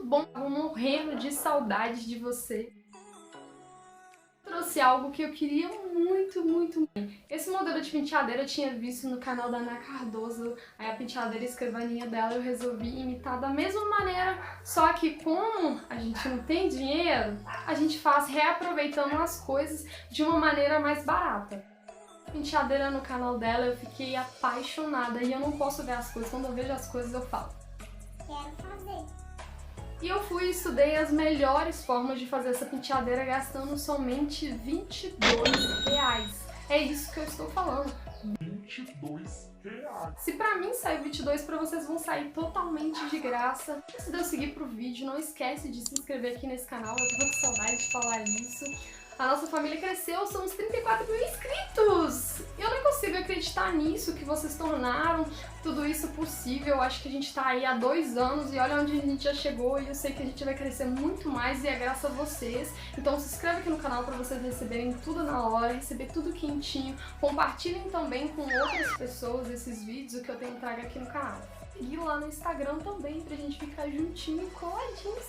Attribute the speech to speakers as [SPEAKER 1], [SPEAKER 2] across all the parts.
[SPEAKER 1] bom? Tava morrendo de saudade de você. Trouxe algo que eu queria muito. Esse modelo de penteadeira eu tinha visto no canal da Ana Cardoso, aí a penteadeira e a escrivaninha dela eu resolvi imitar da mesma maneira, só que como a gente não tem dinheiro, a gente faz reaproveitando as coisas de uma maneira mais barata. Penteadeira no canal dela, eu fiquei apaixonada e eu não posso ver as coisas, quando eu vejo as coisas eu falo,
[SPEAKER 2] Quero fazer.
[SPEAKER 1] e eu fui e estudei as melhores formas de fazer essa penteadeira gastando somente R$22. É isso que eu estou falando.
[SPEAKER 3] R$22.
[SPEAKER 1] Se pra mim saiu 22, pra vocês vão sair totalmente de graça. Antes de eu seguir pro vídeo, não esquece de se inscrever aqui nesse canal, eu tô com saudade de falar isso. A nossa família cresceu, somos 34 mil inscritos! Eu não consigo acreditar nisso, que vocês tornaram tudo isso possível. Eu acho que a gente tá aí há 2 anos e olha onde a gente já chegou, e eu sei que a gente vai crescer muito mais e é graças a vocês. Então se inscreve aqui no canal para vocês receberem tudo na hora, receber tudo quentinho. Compartilhem também com outras pessoas esses vídeos, o que eu tenho trago aqui no canal. E lá no Instagram também, pra gente ficar juntinho e coladinhos.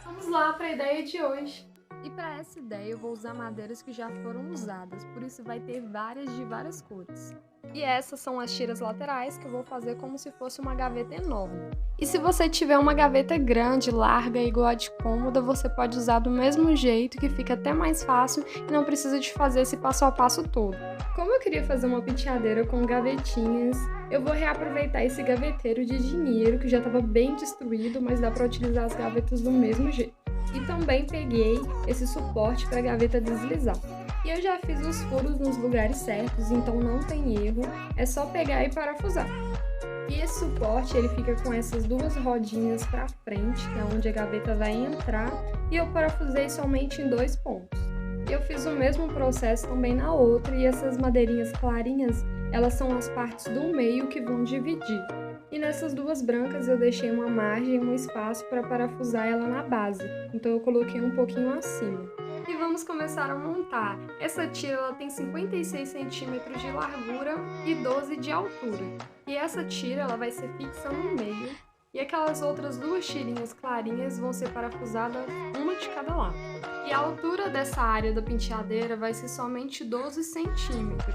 [SPEAKER 1] Vamos lá para a ideia de hoje. E para essa ideia eu vou usar madeiras que já foram usadas, por isso vai ter várias de várias cores. E essas são as tiras laterais que eu vou fazer como se fosse uma gaveta enorme. E se você tiver uma gaveta grande, larga, igual a de cômoda, você pode usar do mesmo jeito, que fica até mais fácil e não precisa de fazer esse passo a passo todo. Como eu queria fazer uma penteadeira com gavetinhas, eu vou reaproveitar esse gaveteiro de dinheiro que já estava bem destruído, mas dá para utilizar as gavetas do mesmo jeito. E também peguei esse suporte para a gaveta deslizar. E eu já fiz os furos nos lugares certos, então não tem erro, é só pegar e parafusar. E esse suporte ele fica com essas duas rodinhas para frente, que é onde a gaveta vai entrar, e eu parafusei somente em 2 pontos. Eu fiz o mesmo processo também na outra, e essas madeirinhas clarinhas, elas são as partes do meio que vão dividir. E nessas duas brancas eu deixei uma margem, um espaço para parafusar ela na base, então eu coloquei um pouquinho acima. E vamos começar a montar. Essa tira ela tem 56 centímetros de largura e 12 de altura. E essa tira ela vai ser fixa no meio, e aquelas outras 2 tirinhas clarinhas vão ser parafusadas uma de cada lado. E a altura dessa área da penteadeira vai ser somente 12 centímetros.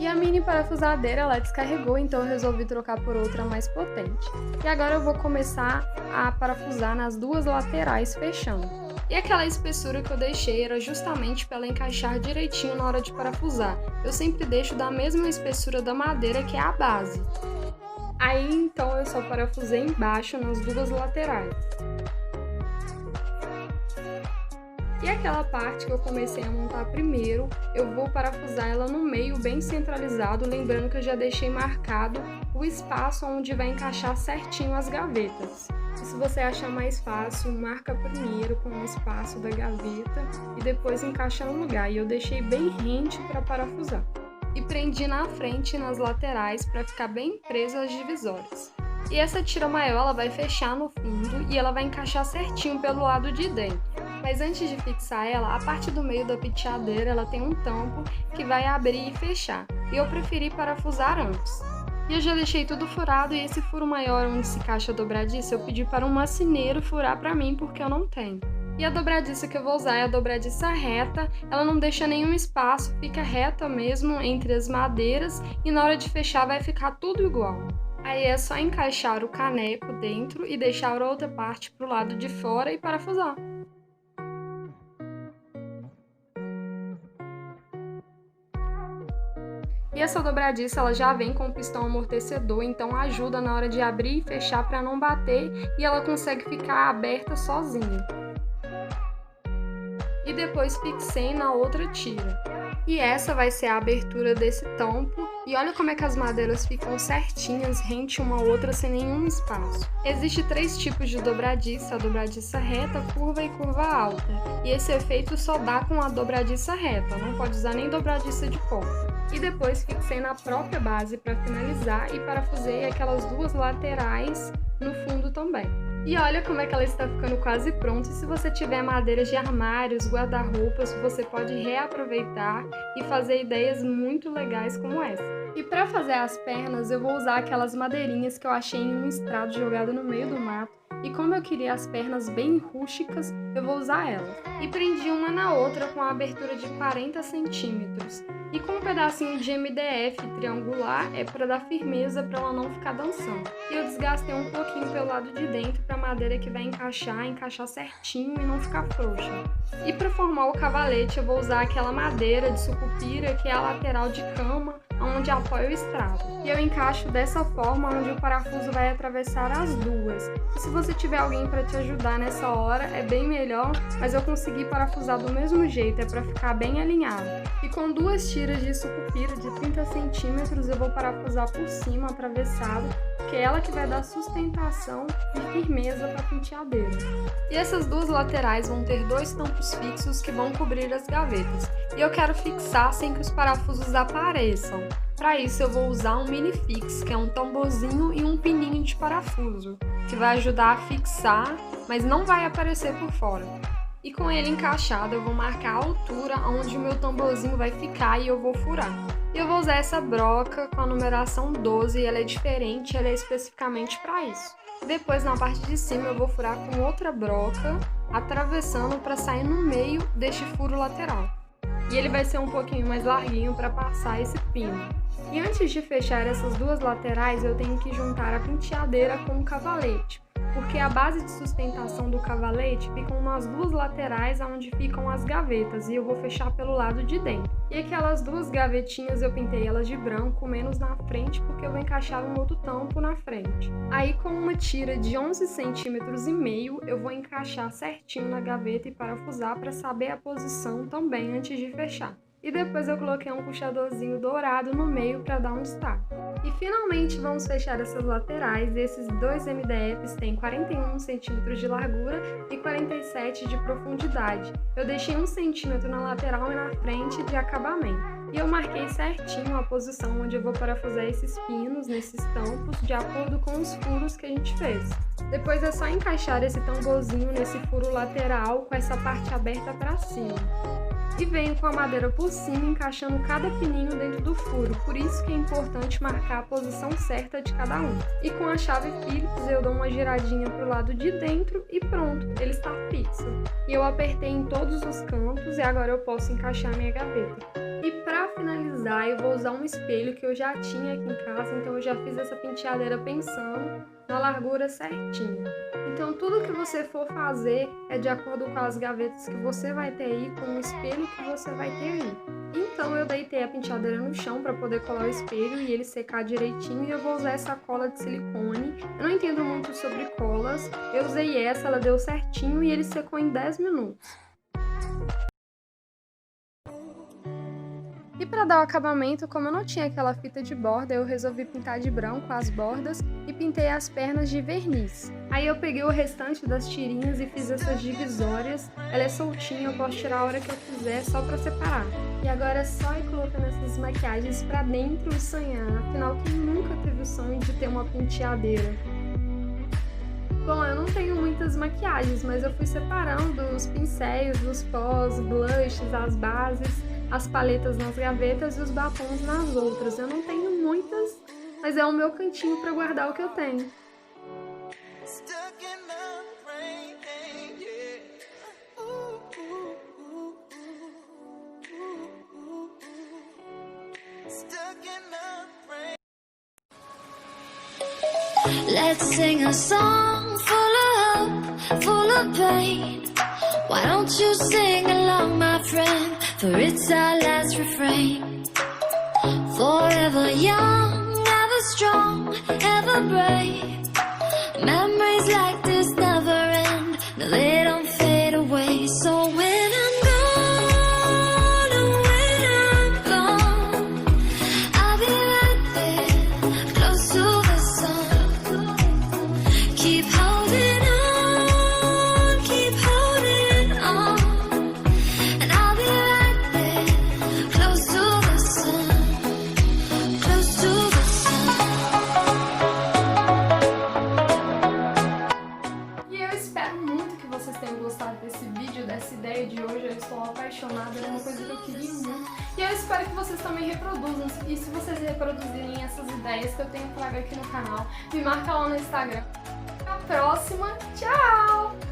[SPEAKER 1] E a mini parafusadeira ela descarregou, então eu resolvi trocar por outra mais potente. E agora eu vou começar a parafusar nas 2 laterais fechando. E aquela espessura que eu deixei era justamente para ela encaixar direitinho na hora de parafusar. Eu sempre deixo da mesma espessura da madeira, que é a base. Aí então eu só parafusei embaixo nas 2 laterais. E aquela parte que eu comecei a montar primeiro, eu vou parafusar ela no meio bem centralizado, lembrando que eu já deixei marcado o espaço onde vai encaixar certinho as gavetas. E se você achar mais fácil, marca primeiro com o espaço da gaveta e depois encaixa no lugar. E eu deixei bem rente para parafusar. E prendi na frente e nas laterais para ficar bem presa às divisórias. E essa tira maior ela vai fechar no fundo e ela vai encaixar certinho pelo lado de dentro. Mas antes de fixar ela, a parte do meio da penteadeira ela tem um tampo que vai abrir e fechar. E eu preferi parafusar antes. E eu já deixei tudo furado, e esse furo maior onde se encaixa a dobradiça eu pedi para um marceneiro furar para mim porque eu não tenho. E a dobradiça que eu vou usar é a dobradiça reta, ela não deixa nenhum espaço, fica reta mesmo entre as madeiras e na hora de fechar vai ficar tudo igual. Aí é só encaixar o caneco dentro e deixar a outra parte para o lado de fora e parafusar. E essa dobradiça ela já vem com o pistão amortecedor, então ajuda na hora de abrir e fechar para não bater e ela consegue ficar aberta sozinha. E depois fixei na outra tira. E essa vai ser a abertura desse tampo. E olha como é que as madeiras ficam certinhas, rente uma à outra, sem nenhum espaço. Existem 3 tipos de dobradiça: a dobradiça reta, curva e curva alta. E esse efeito só dá com a dobradiça reta, não pode usar nem dobradiça de ponta. E depois fixei na própria base para finalizar e parafusei aquelas 2 laterais no fundo também. E olha como é que ela está ficando quase pronta. E se você tiver madeiras de armários, guarda-roupas, você pode reaproveitar e fazer ideias muito legais como essa. E para fazer as pernas, eu vou usar aquelas madeirinhas que eu achei em um estrado jogado no meio do mato. E como eu queria as pernas bem rústicas, eu vou usar elas. E prendi uma na outra com a abertura de 40 centímetros. E com um pedacinho de MDF triangular é para dar firmeza para ela não ficar dançando. E eu desgastei um pouquinho pelo lado de dentro para a madeira que vai encaixar certinho e não ficar frouxa. E para formar o cavalete eu vou usar aquela madeira de sucupira que é a lateral de cama, onde apoia o estrado. E eu encaixo dessa forma onde o parafuso vai atravessar as duas. E se você tiver alguém para te ajudar nessa hora, é bem melhor, mas eu consegui parafusar do mesmo jeito, é para ficar bem alinhado. E com duas tiras de sucupira de 30 centímetros eu vou parafusar por cima, atravessado, que é ela que vai dar sustentação e firmeza para a penteadeira. E essas duas laterais vão ter dois tampos fixos que vão cobrir as gavetas. E eu quero fixar sem que os parafusos apareçam. Para isso eu vou usar um mini fix, que é um tamborzinho e um pininho de parafuso, que vai ajudar a fixar, mas não vai aparecer por fora. E com ele encaixado eu vou marcar a altura onde o meu tamborzinho vai ficar e eu vou furar. E eu vou usar essa broca com a numeração 12 e ela é diferente, ela é especificamente para isso. Depois na parte de cima eu vou furar com outra broca, atravessando para sair no meio deste furo lateral. E ele vai ser um pouquinho mais larguinho para passar esse pino. E antes de fechar essas duas laterais eu tenho que juntar a penteadeira com o cavalete, porque a base de sustentação do cavalete ficam nas duas laterais onde ficam as gavetas e eu vou fechar pelo lado de dentro. E aquelas duas gavetinhas eu pintei elas de branco, menos na frente, porque eu vou encaixar um outro tampo na frente. Aí com uma tira de 11 centímetros e meio eu vou encaixar certinho na gaveta e parafusar para saber a posição também antes de fechar. E depois eu coloquei um puxadorzinho dourado no meio para dar um destaque. E finalmente vamos fechar essas laterais. Esses dois MDFs têm 41 centímetros de largura e 47 de profundidade. Eu deixei 1 centímetro na lateral e na frente de acabamento. E eu marquei certinho a posição onde eu vou parafusar esses pinos nesses tampos de acordo com os furos que a gente fez. Depois é só encaixar esse tamborzinho nesse furo lateral com essa parte aberta para cima. E venho com a madeira por cima encaixando cada pininho dentro do furo, por isso que é importante marcar a posição certa de cada um. E com a chave Phillips eu dou uma giradinha para o lado de dentro e pronto, ele está fixo. E eu apertei em todos os cantos e agora eu posso encaixar minha gaveta. E para finalizar eu vou usar um espelho que eu já tinha aqui em casa, então eu já fiz essa penteadeira pensando na largura certinha. Então tudo que você for fazer é de acordo com as gavetas que você vai ter aí, com o espelho que você vai ter aí. Então eu deitei a penteadeira no chão para poder colar o espelho e ele secar direitinho, e eu vou usar essa cola de silicone. Eu não entendo muito sobre colas, eu usei essa, ela deu certinho e ele secou em 10 minutos. E para dar o acabamento, como eu não tinha aquela fita de borda, eu resolvi pintar de branco as bordas e pintei as pernas de verniz. Aí eu peguei o restante das tirinhas e fiz essas divisórias. Ela é soltinha, eu posso tirar a hora que eu quiser, só para separar. E agora é só ir colocando essas maquiagens para dentro e sonhar. Afinal, quem nunca teve o sonho de ter uma penteadeira? Bom, eu não tenho muitas maquiagens, mas eu fui separando os pincéis, os pós, blushes, as bases, as paletas nas gavetas e os batons nas outras. Eu não tenho muitas, mas é o meu cantinho para guardar o que eu tenho.
[SPEAKER 4] Let's sing a song full of hope, full of pain. Why don't you sing along, my friend? For it's our last refrain. Forever young, ever strong, ever brave. Memories like this never end. No, they don't fade away. So when I'm gone, oh, when I'm gone, I'll be right there, close to the sun. Keep holding on, keep holding on. And I'll be right there, close to the sun, close to the sun.
[SPEAKER 1] E se vocês reproduzirem essas ideias que eu tenho trago aqui no canal, me marca lá no Instagram. Até a próxima, tchau!